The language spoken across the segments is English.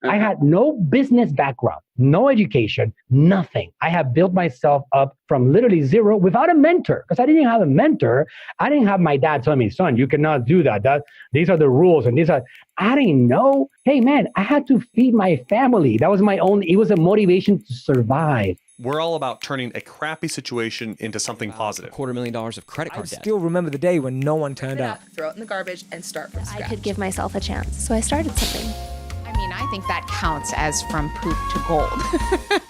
I had no business background, no education, nothing. I have built myself up from literally zero without a mentor, because I didn't have a mentor. I didn't have my dad telling me, son, you cannot do that. These are the rules. And I didn't know. Hey, man, I had to feed my family. That was it was a motivation to survive. We're all about turning a crappy situation into something positive. $250,000 of credit card debt. I still remember the day when no one turned up. Throw it in the garbage and start from scratch. I could give myself a chance, so I started something. I mean, I think that counts as from poop to gold.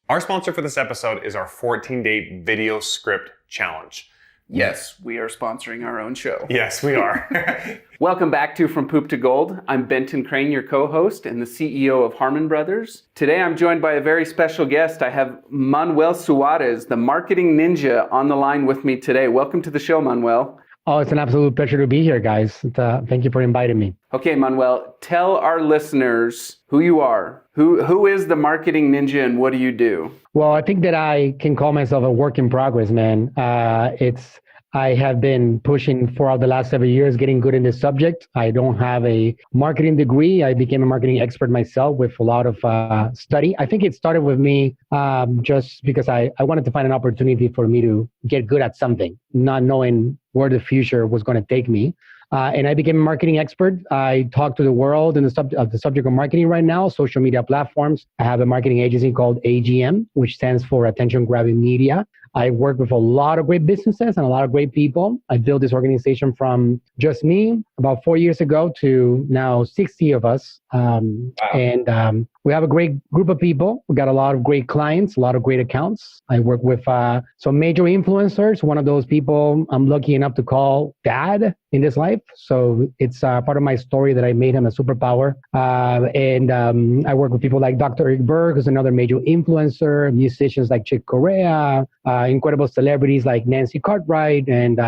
Our sponsor for this episode is our 14-day video script challenge. Yes, we are sponsoring our own show. Yes, we are. Welcome back to From Poop to Gold. I'm Benton Crane, your co-host and the CEO of Harmon Brothers. Today I'm joined by a very special guest. I have Manuel Suarez, the marketing ninja, on the line with me today. Welcome to the show, Manuel. Oh, it's an absolute pleasure to be here, guys. Thank you for inviting me. Okay, Manuel, tell our listeners who you are. Who is the marketing ninja and what do you do? Well, I think that I can call myself a work in progress, man. I have been pushing for the last 7 years, getting good in this subject. I don't have a marketing degree. I became a marketing expert myself with a lot of study. I think it started with me just because I wanted to find an opportunity for me to get good at something, not knowing where the future was going to take me. And I became a marketing expert. I talk to the world in the subject of marketing right now, social media platforms. I have a marketing agency called AGM, which stands for Attention Grabbing Media. I work with a lot of great businesses and a lot of great people. I built this organization from just me about 4 years ago to now 60 of us. Wow. And we have a great group of people. We got a lot of great clients, a lot of great accounts. I work with some major influencers. One of those people I'm lucky enough to call dad in this life. So it's part of my story that I made him a superpower. And I work with people like Dr. Eric Berg, who's another major influencer, musicians like Chick Corea, incredible celebrities like Nancy Cartwright, and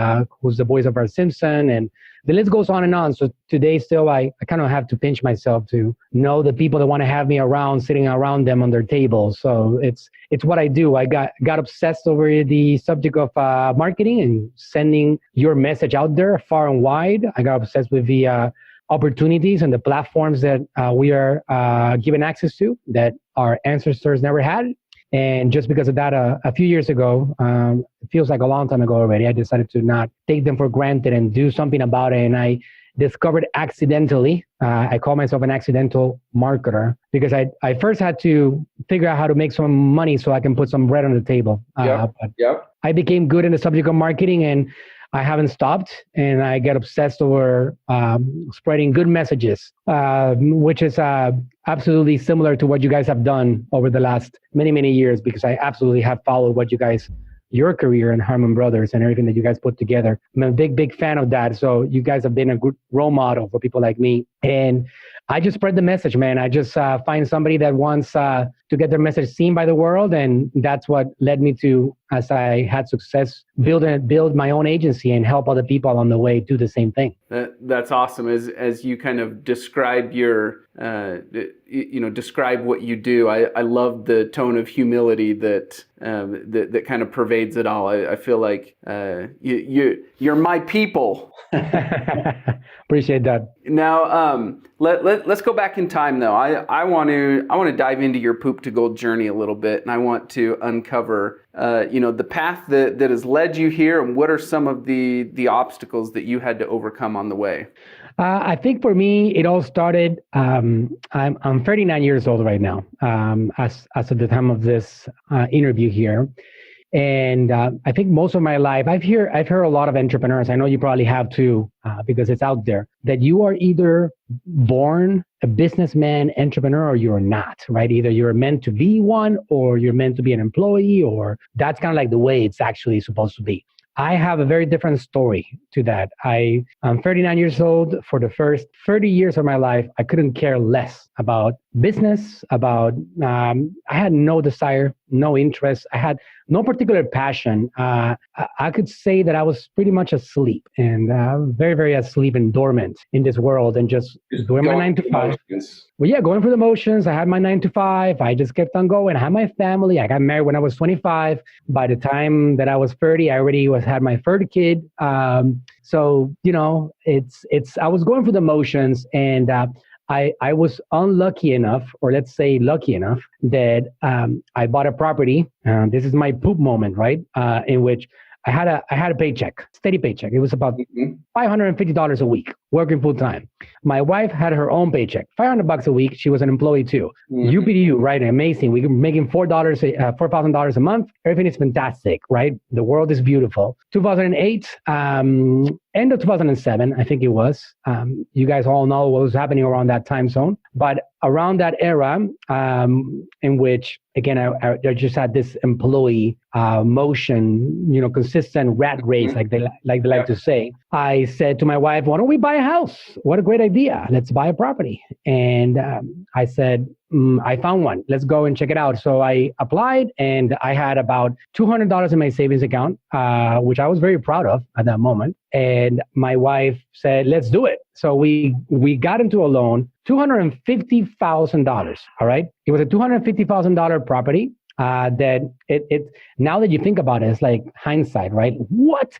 who's the voice of Bart Simpson, and the list goes on and on. So today still, I kind of have to pinch myself to know the people that want to have me around, sitting around them on their tables. So it's what I do. I got obsessed over the subject of marketing and sending your message out there far and wide. I got obsessed with the opportunities and the platforms that we are given access to that our ancestors never had. And just because of that, a few years ago, it feels like a long time ago already, I decided to not take them for granted and do something about it. And I discovered accidentally, I call myself an accidental marketer, because I first had to figure out how to make some money so I can put some bread on the table. I became good in the subject of marketing, and I haven't stopped, and I get obsessed over spreading good messages, which is absolutely similar to what you guys have done over the last many, many years, because I absolutely have followed your career and Harmon Brothers and everything that you guys put together. I'm a big, big fan of that. So you guys have been a good role model for people like me. And I just spread the message, man. I just find somebody that wants to get their message seen by the world. And that's what led me to, as I had success, build my own agency and help other people along the way do the same thing. That's awesome. As you kind of describe describe what you do. I love the tone of humility that kind of pervades it all. I feel like you're my people. Appreciate that. Now, let's go back in time though. I want to dive into your poop to gold journey a little bit, and I want to uncover the path that has led you here, and what are some of the obstacles that you had to overcome on the way. I think for me, it all started. I'm 39 years old right now, as of the time of this interview here. And I think most of my life, I've heard a lot of entrepreneurs. I know you probably have too, because it's out there, that you are either born a businessman, entrepreneur, or you're not, right? Either you're meant to be one, or you're meant to be an employee, or that's kind of like the way it's actually supposed to be. I have a very different story to that. I'm 39 years old. For the first 30 years of my life, I couldn't care less about business, I had no desire, no interest. I had no particular passion. I could say that I was pretty much asleep, and very, very asleep and dormant in this world, and just doing my 9 to 5. Well, yeah, going through the motions. I had my 9 to 5. I just kept on going. I had my family. I got married when I was 25. By the time that I was 30, I already had my third kid. So, I was going through the motions, and I was unlucky enough, or let's say lucky enough, that I bought a property. This is my poop moment, right? In which I had a paycheck, steady paycheck. It was about $550 a week, working full time. My wife had her own paycheck, $500 a week. She was an employee too. UPDU, right? Amazing. We were making $4,000 a month. Everything is fantastic, right? The world is beautiful. 2008, end of 2007, I think it was. You guys all know what was happening around that time zone. But around that era, in which, again, I just had this employee motion, consistent rat race, like they like to say. I said to my wife, why don't we buy a house? What a great idea. Let's buy a property. And I said, I found one. Let's go and check it out. So I applied, and I had about $200 in my savings account, which I was very proud of at that moment. And my wife said, let's do it. So we got into a loan, $250,000. All right. It was a $250,000 property. That it now that you think about it, it's like hindsight, right? What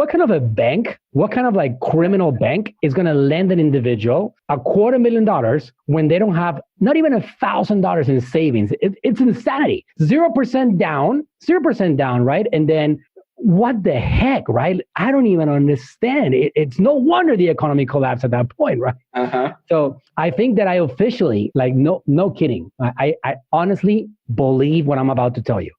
kind of a bank, what kind of like criminal bank is going to lend an individual $250,000 when they don't have not even $1,000 in savings? It's insanity. 0% down, right? And then what the heck, right? I don't even understand. It's no wonder the economy collapsed at that point, right? So I think that I officially, like, no kidding. I honestly believe what I'm about to tell you.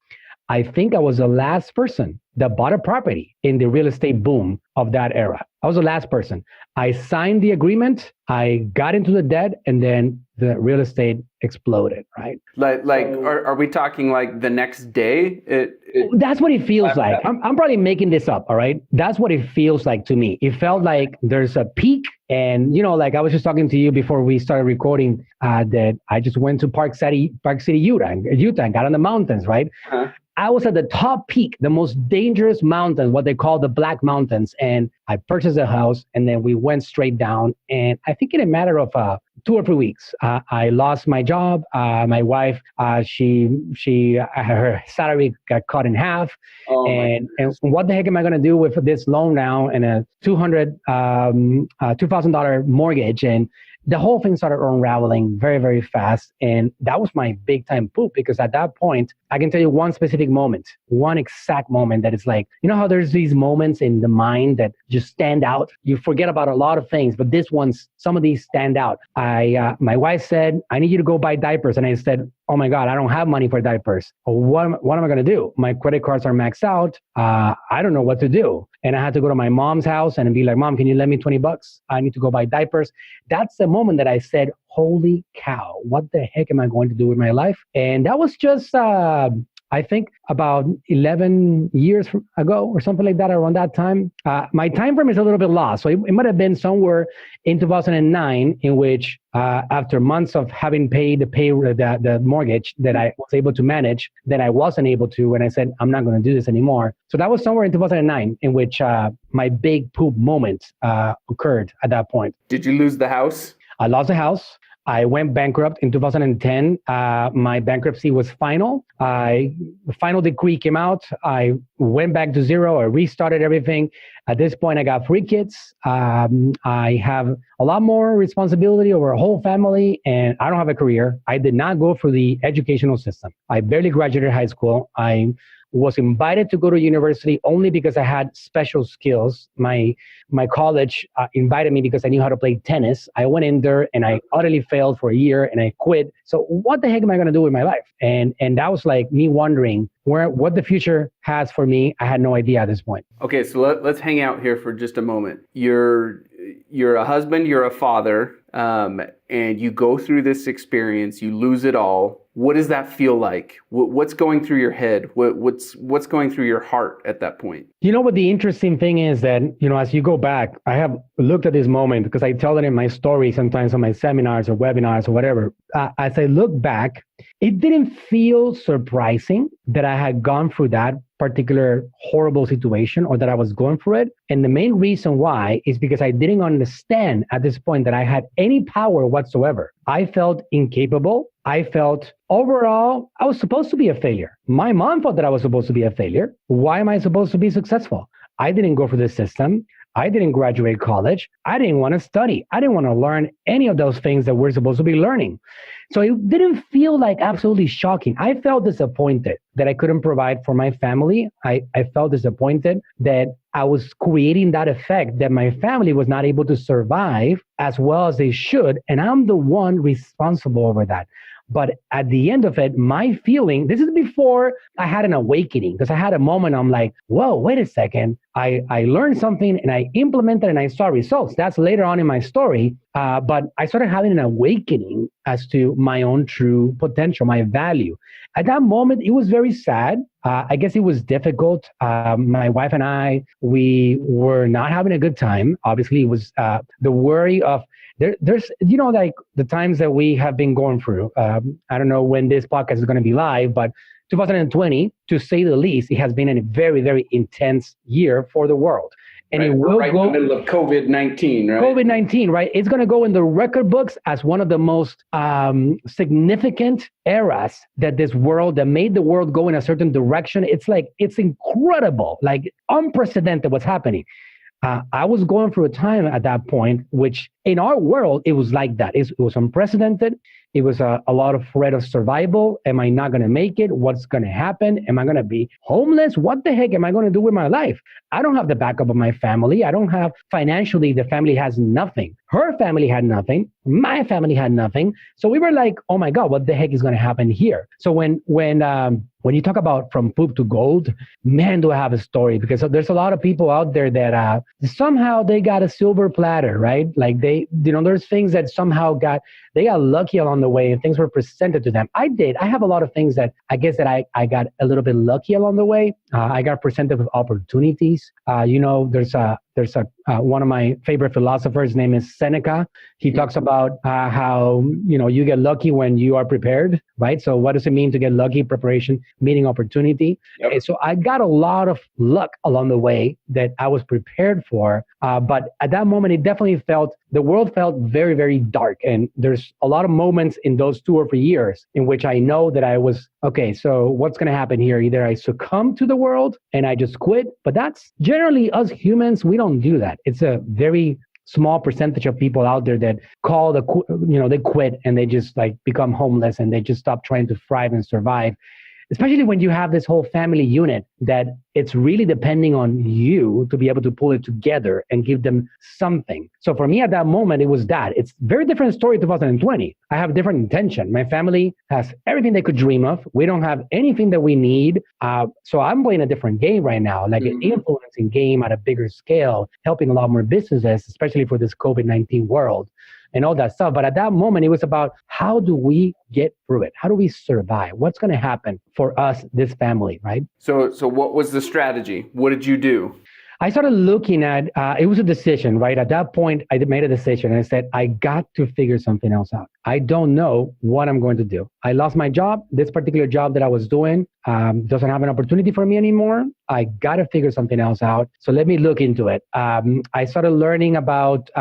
I think I was the last person that bought a property in the real estate boom of that era. I was the last person. I signed the agreement, I got into the debt, and then the real estate exploded, right? Are we talking like the next day? That's what it feels like. I'm probably making this up, all right? That's what it feels like to me. It felt like there's a peak, and like I was just talking to you before we started recording, that I just went to Park City, Utah, and got on the mountains, right? I was at the top peak, the most dangerous mountain, what they call the Black Mountains. And I purchased a house, and then we went straight down. And I think in a matter of 2 or 3 weeks, I lost my job. My wife, her salary got cut in half. And what the heck am I going to do with this loan now and a $2,000 mortgage? And the whole thing started unraveling very, very fast. And that was my big time poop, because at that point, I can tell you one specific moment, one exact moment that is like, how there's these moments in the mind that just stand out. You forget about a lot of things, but some of these stand out. My wife said, I need you to go buy diapers. And I said, oh my God, I don't have money for diapers. What am I going to do? My credit cards are maxed out. I don't know what to do. And I had to go to my mom's house and be like, Mom, can you lend me $20? I need to go buy diapers. That's the moment that I said, holy cow, what the heck am I going to do with my life? And that was just, I think about 11 years ago or something like that, around that time. My time frame is a little bit lost. So it might have been somewhere in 2009, in which after months of having paid the mortgage that I was able to manage, then I wasn't able to, and I said, I'm not going to do this anymore. So that was somewhere in 2009, in which my big poop moment occurred at that point. Did you lose the house? I lost the house. I went bankrupt in 2010. My bankruptcy was final. The final decree came out. I went back to zero. I restarted everything. At this point, I got 3 kids. I have a lot more responsibility over a whole family, and I don't have a career. I did not go through the educational system. I barely graduated high school. I was invited to go to university only because I had special skills. My college invited me because I knew how to play tennis. I went in there and I utterly failed for a year and I quit. So what the heck am I going to do with my life? And that was like me wondering what the future has for me. I had no idea at this point. Okay, so let's hang out here for just a moment. You're a husband, you're a father, and you go through this experience, you lose it all. What does that feel like? What's going through your head? What's going through your heart at that point? What the interesting thing is that, as you go back, I have looked at this moment because I tell it in my story sometimes on my seminars or webinars or whatever. As I look back, it didn't feel surprising that I had gone through that particular horrible situation, or that I was going through it. And the main reason why is because I didn't understand at this point that I had any power whatsoever. I felt incapable. I felt overall, I was supposed to be a failure. My mom thought that I was supposed to be a failure. Why am I supposed to be successful? I didn't go through the system. I didn't graduate college. I didn't want to study. I didn't want to learn any of those things that we're supposed to be learning. So it didn't feel like absolutely shocking. I felt disappointed that I couldn't provide for my family. I felt disappointed that I was creating that effect that my family was not able to survive as well as they should. And I'm the one responsible over that. But at the end of it, my feeling, this is before I had an awakening, because I had a moment, I'm like, whoa, wait a second. I learned something and I implemented and I saw results. That's later on in my story. But I started having an awakening as to my own true potential, my value. At that moment, it was very sad. I guess it was difficult. My wife and I, we were not having a good time. Obviously, it was the worry of, there's, like the times that we have been going through. I don't know when this podcast is going to be live, but 2020, to say the least, it has been a very, very intense year for the world. And it will go in the middle of COVID-19, right? COVID-19, right? It's going to go in the record books as one of the most significant eras that made the world go in a certain direction. It's incredible, like unprecedented what's happening. I was going through a time at that point, which in our world, it was like that. It was unprecedented. It was a lot of threat of survival. Am I not going to make it? What's going to happen? Am I going to be homeless? What the heck am I going to do with my life? I don't have the backup of my family. I don't have financially, the family has nothing. Her family had nothing. My family had nothing. So we were like, oh my God, what the heck is going to happen here? So when you talk about from poop to gold, man, do I have a story, because there's a lot of people out there that somehow they got a silver platter, right? Like there's things that somehow they got lucky along the way and things were presented to them. I have a lot of things that I guess that I got a little bit lucky along the way. I got presented with opportunities. There's one of my favorite philosophers, his name is Seneca. He talks about how, you get lucky when you are prepared, right? So what does it mean to get lucky? Preparation, meaning opportunity. Yep. And so I got a lot of luck along the way that I was prepared for. But at that moment, the world felt very, very dark. And there's a lot of moments in those 2 or 3 years in which I know that I was, okay, so what's going to happen here? Either I succumb to the world and I just quit, but that's generally us humans. We don't do that. It's a very small percentage of people out there that they quit and they just become homeless and they just stop trying to thrive and survive. Especially when you have this whole family unit that it's really depending on you to be able to pull it together and give them something. So for me at that moment, it was that. It's a very different story 2020. I have different intention. My family has everything they could dream of. We don't have anything that we need. So I'm playing a different game right now, like an influencing game at a bigger scale, helping a lot more businesses, especially for this COVID-19 world and all that stuff. But at that moment, it was about how do we get through it? How do we survive? What's going to happen for us, this family, right? So what was the strategy? What did you do? I started looking at, it was a decision, right? At that point, I made a decision and I said, I got to figure something else out. I don't know what I'm going to do. I lost my job. This particular job that I was doing doesn't have an opportunity for me anymore. I got to figure something else out. So let me look into it. I started learning about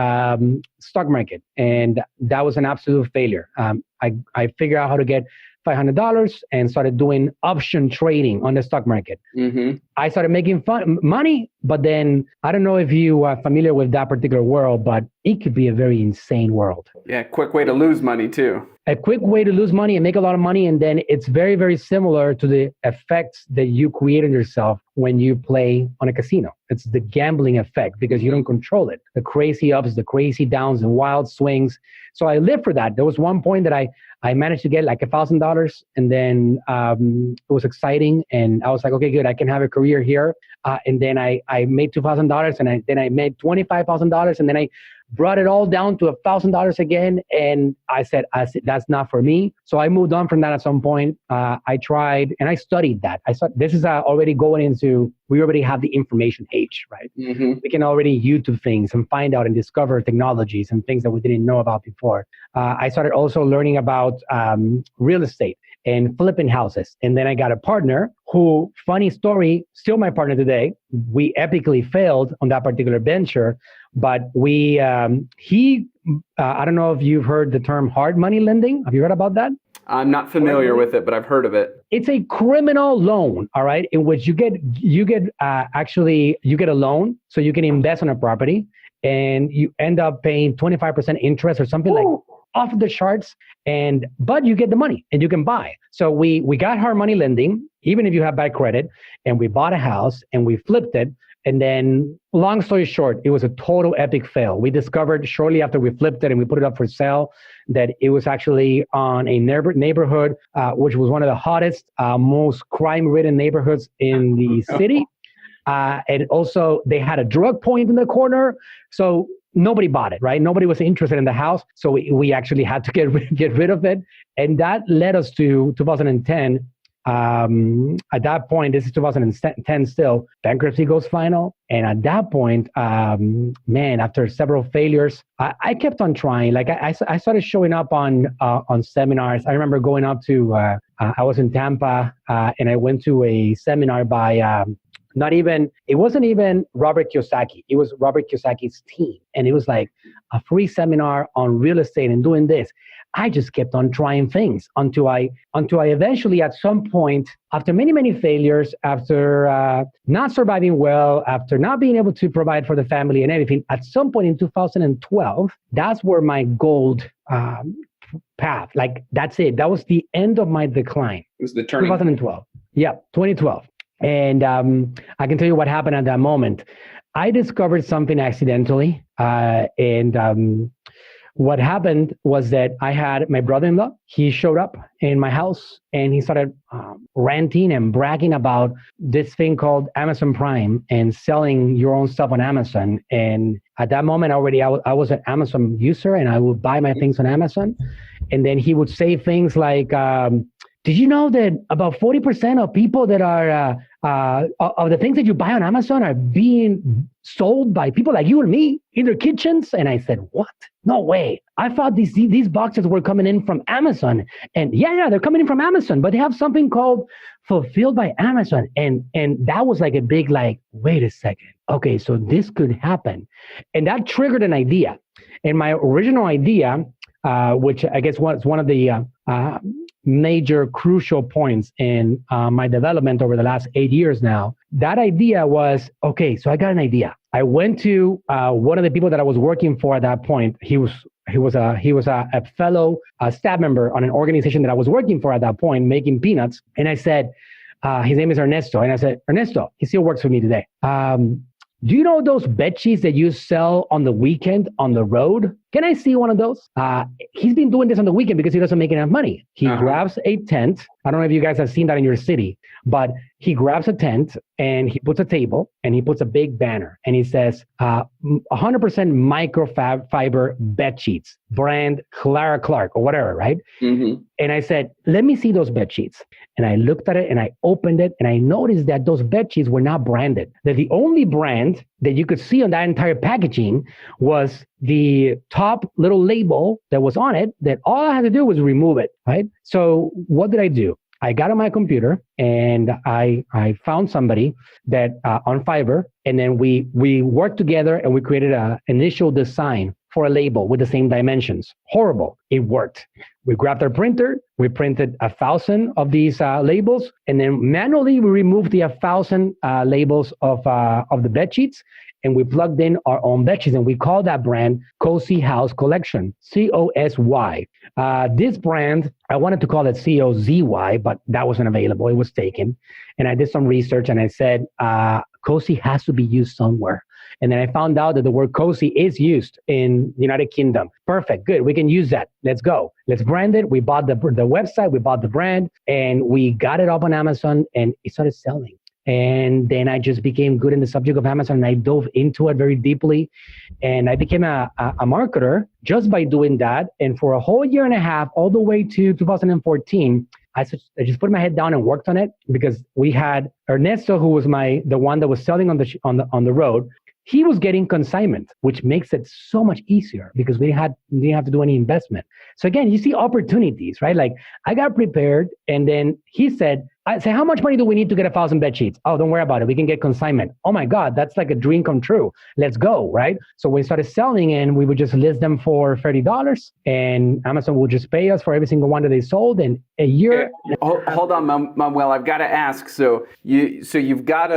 stock market, and that was an absolute failure. I figured out how to get $500 and started doing option trading on the stock market. Mm-hmm. I started making money, but then I don't know if you are familiar with that particular world, but it could be a very insane world. Yeah, quick way to lose money too. A quick way to lose money and make a lot of money. And then it's very, very similar to the effects that you create in yourself when you play on a casino. It's the gambling effect because you don't control it. The crazy ups, the crazy downs, and wild swings. So I lived for that. There was one point that I managed to get like $1,000, and then it was exciting. And I was like, okay, good, I can have a career here. And then I made $2,000, and then I made $25,000, and then I brought it all down to $1,000 again. And I said, that's not for me. So I moved on from that at some point. I tried and I studied that. This is already going into, we already have the information age, right? Mm-hmm. We can already YouTube things and find out and discover technologies and things that we didn't know about before. I started also learning about real estate and flipping houses. And then I got a partner who, funny story, still my partner today. We epically failed on that particular venture, but I don't know if you've heard the term hard money lending. Have you heard about that? I'm not familiar with it, but I've heard of it. It's a criminal loan, all right, in which you get a loan so you can invest on a property, and you end up paying 25% interest or something like off the charts, but you get the money and you can buy. So we got hard money lending, even if you have bad credit, and we bought a house and we flipped it. And then, long story short, it was a total epic fail. We discovered shortly after we flipped it and we put it up for sale that it was actually on a neighborhood, which was one of the hottest, most crime-ridden neighborhoods in the city. And also, they had a drug point in the corner. So nobody bought it, right? Nobody was interested in the house. So we actually had to get rid of it. And that led us to 2010. At that point, this is 2010 still, bankruptcy goes final. And at that point, after several failures, I kept on trying. Like I started showing up on seminars. I remember going up to, I was in Tampa and I went to a seminar by, it wasn't even Robert Kiyosaki. It was Robert Kiyosaki's team. And it was like a free seminar on real estate and doing this. I just kept on trying things until I eventually, at some point, after many, many failures, after not surviving well, after not being able to provide for the family and everything, at some point in 2012, that's where my gold path, like that's it. That was the end of my decline. It was the turning. 2012. Yeah, 2012. And I can tell you what happened at that moment. I discovered something accidentally, what happened was that I had my brother-in-law. He showed up in my house and he started ranting and bragging about this thing called Amazon Prime and selling your own stuff on Amazon. And at that moment already, I was an Amazon user and I would buy my things on Amazon. And then he would say things like, did you know that about 40% of people that are of the things that you buy on Amazon are being sold by people like you and me in their kitchens? And I said, what? No way. I thought these boxes were coming in from Amazon. And yeah, they're coming in from Amazon, but they have something called Fulfilled by Amazon. And that was like a big, wait a second. Okay, so this could happen. And that triggered an idea. And my original idea, which I guess was one of the major crucial points in my development over the last 8 years now. That idea was, okay, so I got an idea. I went to one of the people that I was working for at that point. He was a fellow staff member on an organization that I was working for at that point, making peanuts. And I said, his name is Ernesto. And I said, Ernesto, he still works for me today. Do you know those bed sheets that you sell on the weekend on the road? Can I see one of those? He's been doing this on the weekend because he doesn't make enough money. He grabs a tent. I don't know if you guys have seen that in your city, but he grabs a tent and he puts a table and he puts a big banner and he says, 100% microfiber bed sheets, brand Clara Clark or whatever, right? Mm-hmm. And I said, let me see those bed sheets. And I looked at it and I opened it and I noticed that those bed sheets were not branded. That the only brand that you could see on that entire packaging was the top little label that was on it, that all I had to do was remove it, right? So what did I do? I got on my computer and I found somebody that on Fiverr, and then we worked together and we created an initial design for a label with the same dimensions. Horrible. It worked. We grabbed our printer, we printed 1,000 of these labels, and then manually we removed the 1,000 labels of the bed sheets, and we plugged in our own bed sheets, and we called that brand Cozy House Collection, COSY. This brand, I wanted to call it COZY, but that wasn't available. It was taken. And I did some research and I said, cozy has to be used somewhere. And then I found out that the word cozy is used in the United Kingdom. Perfect, good, we can use that. Let's go. Let's brand it. We bought the website, we bought the brand, and we got it up on Amazon and it started selling. And then I just became good in the subject of Amazon and I dove into it very deeply. And I became a marketer just by doing that. And for a whole year and a half, all the way to 2014, I just put my head down and worked on it because we had Ernesto, who was the one that was selling on the road. He was getting consignment, which makes it so much easier because we didn't have to do any investment. So again, you see opportunities, right? Like I got prepared and then he said, I say, how much money do we need to get 1,000 bed sheets? Oh, don't worry about it. We can get consignment. Oh my God, that's like a dream come true. Let's go, right? So we started selling and we would just list them for $30 and Amazon would just pay us for every single one that they sold in a year. Hold on, Manuel. I've got to ask. So you've got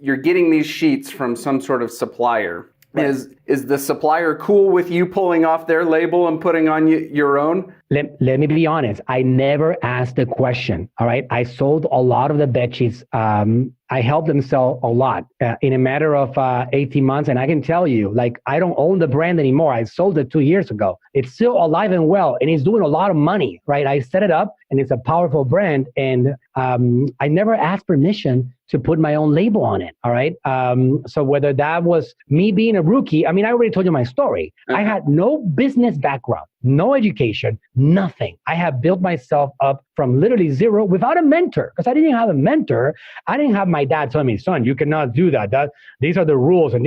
you're getting these sheets from some sort of supplier. Is the supplier cool with you pulling off their label and putting on your own? Let me be honest. I never asked the question. All right. I sold a lot of the bed sheets. I helped them sell a lot in a matter of 18 months. And I can tell you, like, I don't own the brand anymore. I sold it 2 years ago. It's still alive and well, and it's doing a lot of money, right? I set it up and it's a powerful brand. And I never asked permission to put my own label on it. All right. So whether that was me being a rookie, I mean, I already told you my story. I had no business background, no education, nothing. I have built myself up from literally zero without a mentor, because I didn't have a mentor. I didn't have my dad tell me, son, you cannot do that. These are the rules. And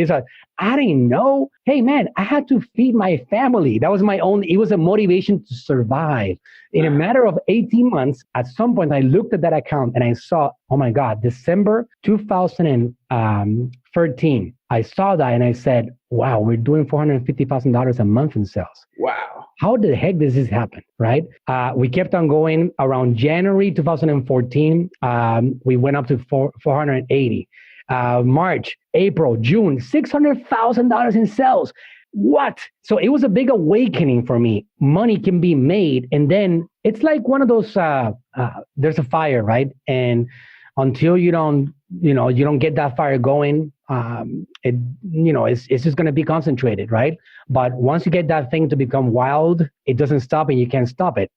I didn't know. Hey, man, I had to feed my family. That was it was a motivation to survive. In a matter of 18 months, at some point, I looked at that account and I saw, oh my God, December 2013. I saw that and I said, wow, we're doing $450,000 a month in sales. Wow. How the heck does this happen, right? We kept on going. Around January 2014, we went up to 480. March, April, June, $600,000 in sales. What? So it was a big awakening for me. Money can be made. And then it's like one of those, there's a fire, right? And until you don't get that fire going, it's just going to be concentrated, right? But once you get that thing to become wild, it doesn't stop and you can't stop it.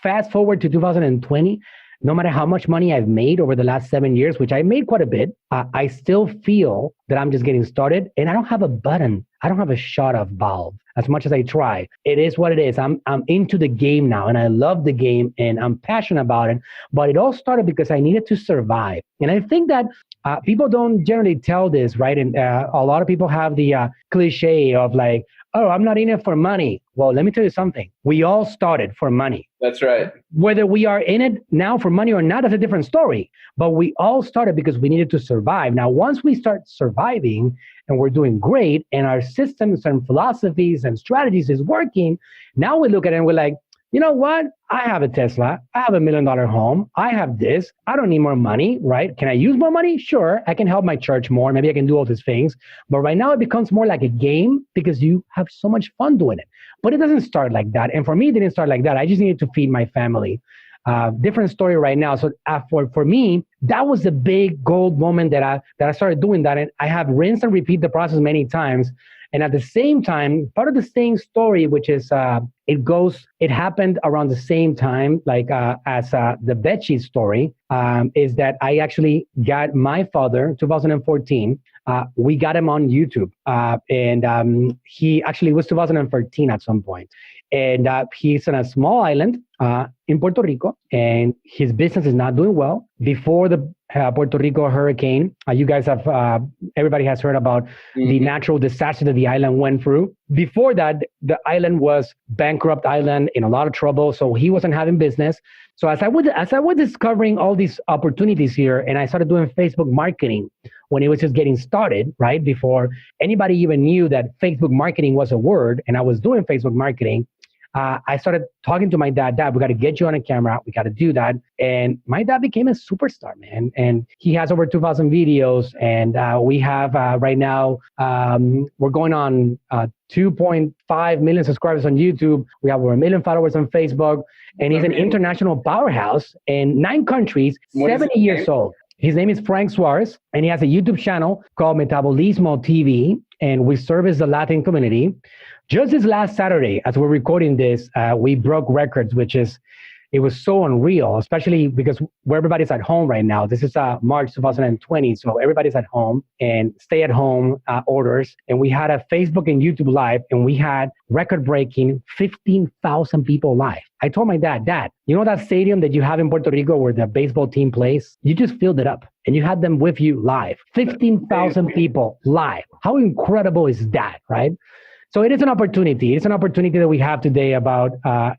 Fast forward to 2020, no matter how much money I've made over the last 7 years, which I made quite a bit, I still feel that I'm just getting started and I don't have a button. I don't have a shut off valve as much as I try. It is what it is. I'm into the game now and I love the game and I'm passionate about it. But it all started because I needed to survive. And I think that people don't generally tell this, right? And a lot of people have the cliche of like, oh, I'm not in it for money. Well, let me tell you something. We all started for money. That's right. Whether we are in it now for money or not, that's a different story. But we all started because we needed to survive. Now, once we start surviving and we're doing great and our systems and philosophies and strategies is working, now we look at it and we're like, you know what? I have a Tesla. I have $1 million home. I have this. I don't need more money, right? Can I use more money? Sure. I can help my church more. Maybe I can do all these things. But right now it becomes more like a game because you have so much fun doing it. But it doesn't start like that. And for me, it didn't start like that. I just needed to feed my family. Different story right now. So for me, that was the big gold moment that I started doing that. And I have rinsed and repeat the process many times. And at the same time, part of the same story, which is it happened around the same time, like as the bedsheet story, is that I actually got my father, 2014. We got him on YouTube, and he actually was 2013 at some point. And he's on a small island in Puerto Rico, and his business is not doing well. Before the Puerto Rico hurricane, you guys have, everybody has heard about the natural disaster that the island went through. Before that, the island was bankrupt island, in a lot of trouble, so he wasn't having business. So as I was discovering all these opportunities here, and I started doing Facebook marketing when it was just getting started, right? Before anybody even knew that Facebook marketing was a word, and I was doing Facebook marketing, I started talking to my dad, we got to get you on a camera. We got to do that. And my dad became a superstar, man. And he has over 2,000 videos. And we have right now, we're going on 2.5 million subscribers on YouTube. We have over 1 million followers on Facebook. And he's an international powerhouse in 9 countries, 70 years old. His name is Manuel Suarez, and he has a YouTube channel called Metabolismo TV, and we service the Latin community. Just this last Saturday, as we're recording this, we broke records, it was so unreal, especially because where everybody's at home right now. This is March 2020, so everybody's at home and stay-at-home orders. And we had a Facebook and YouTube live, and we had record-breaking 15,000 people live. I told my dad, you know that stadium that you have in Puerto Rico where the baseball team plays? You just filled it up, and you had them with you live. 15,000 people live. How incredible is that, right? So it is an opportunity. It's an opportunity that we have today about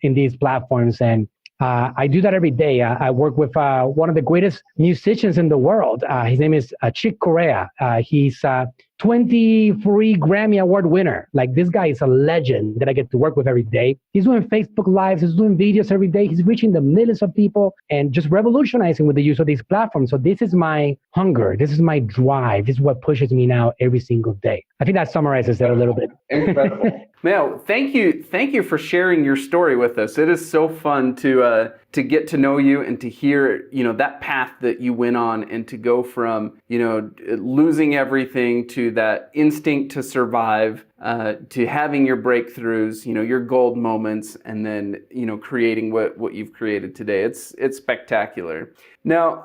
in these platforms. And I do that every day. I work with one of the greatest musicians in the world. His name is Chick Corea. He's 23 Grammy Award winner. Like, this guy is a legend that I get to work with every day. He's doing Facebook Lives. He's doing videos every day. He's reaching the millions of people and just revolutionizing with the use of these platforms. So this is my hunger. This is my drive. This is what pushes me now every single day. I think that summarizes it a little bit. Incredible. Mel, thank you for sharing your story with us. It is so fun to get to know you and to hear, that path that you went on, and to go from, losing everything to that instinct to survive, to having your breakthroughs, your gold moments, and then, creating what you've created today. It's spectacular. Now,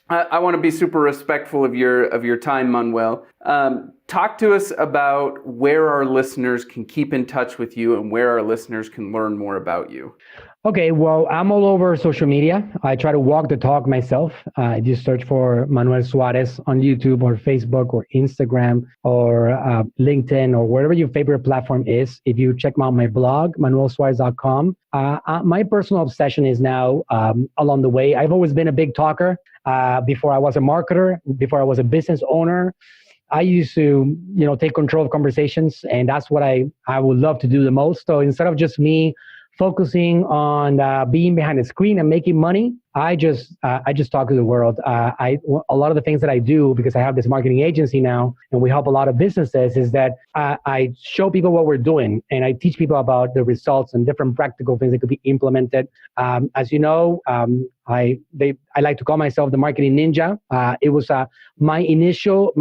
I want to be super respectful of your time, Manuel. Talk to us about where our listeners can keep in touch with you and where our listeners can learn more about you. Okay, well, I'm all over social media. I try to walk the talk myself. Just search for Manuel Suarez on YouTube or Facebook or Instagram or LinkedIn or wherever your favorite platform is. If you check out my blog, manuelsuarez.com, my personal obsession is now along the way. I've always been a big talker. Before I was a marketer, before I was a business owner, I used to, take control of conversations, and that's what I would love to do the most. So instead of just me focusing on being behind the screen and making money, I just talk to the world. A lot of the things that I do, because I have this marketing agency now, and we help a lot of businesses, is that I show people what we're doing, and I teach people about the results and different practical things that could be implemented. As you know, I like to call myself the marketing ninja. It was my initial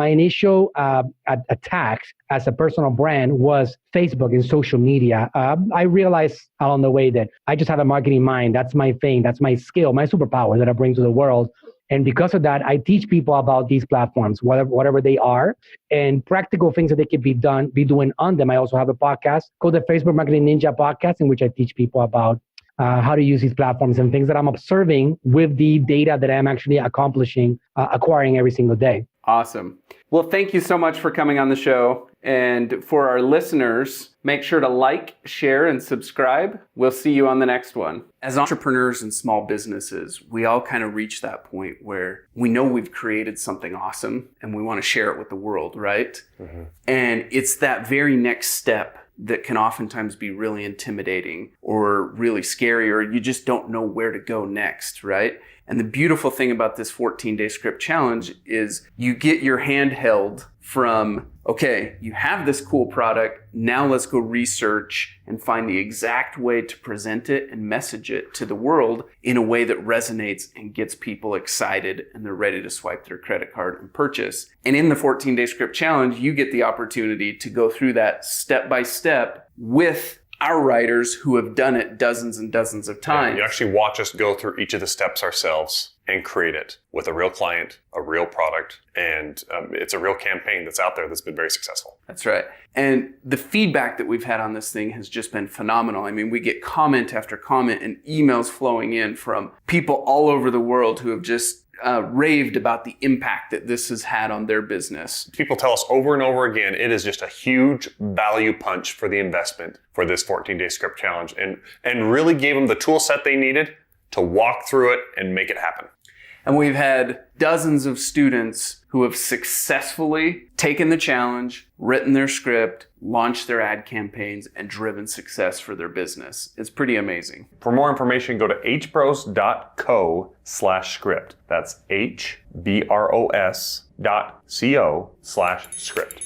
attack as a personal brand was Facebook and social media. I realized along the way that I just have a marketing mind. That's my thing. That's my skill, my superpower that I bring to the world. And because of that, I teach people about these platforms, whatever they are, and practical things that they could be doing on them. I also have a podcast called the Facebook Marketing Ninja Podcast, in which I teach people about how to use these platforms and things that I'm observing with the data that I'm actually acquiring every single day. Awesome. Well, thank you so much for coming on the show. And for our listeners, make sure to like, share, and subscribe. We'll see you on the next one. As entrepreneurs and small businesses, we all kind of reach that point where we know we've created something awesome and we want to share it with the world, right? Mm-hmm. And it's that very next step that can oftentimes be really intimidating or really scary, or you just don't know where to go next, right? And the beautiful thing about this 14-day script challenge is you get your hand held from, okay, you have this cool product, now let's go research and find the exact way to present it and message it to the world in a way that resonates and gets people excited and they're ready to swipe their credit card and purchase. And in the 14-day script challenge, you get the opportunity to go through that step by step with our writers who have done it dozens and dozens of times. You actually watch us go through each of the steps ourselves and create it with a real client, a real product, and it's a real campaign that's out there that's been very successful. That's right. And the feedback that we've had on this thing has just been phenomenal. I mean, we get comment after comment and emails flowing in from people all over the world who have just raved about the impact that this has had on their business. People tell us over and over again, it is just a huge value punch for the investment for this 14-day script challenge, and really gave them the tool set they needed to walk through it and make it happen. And we've had dozens of students who have successfully taken the challenge, written their script, launched their ad campaigns, and driven success for their business. It's pretty amazing. For more information, go to hbros.co/script. That's hbros.co/script.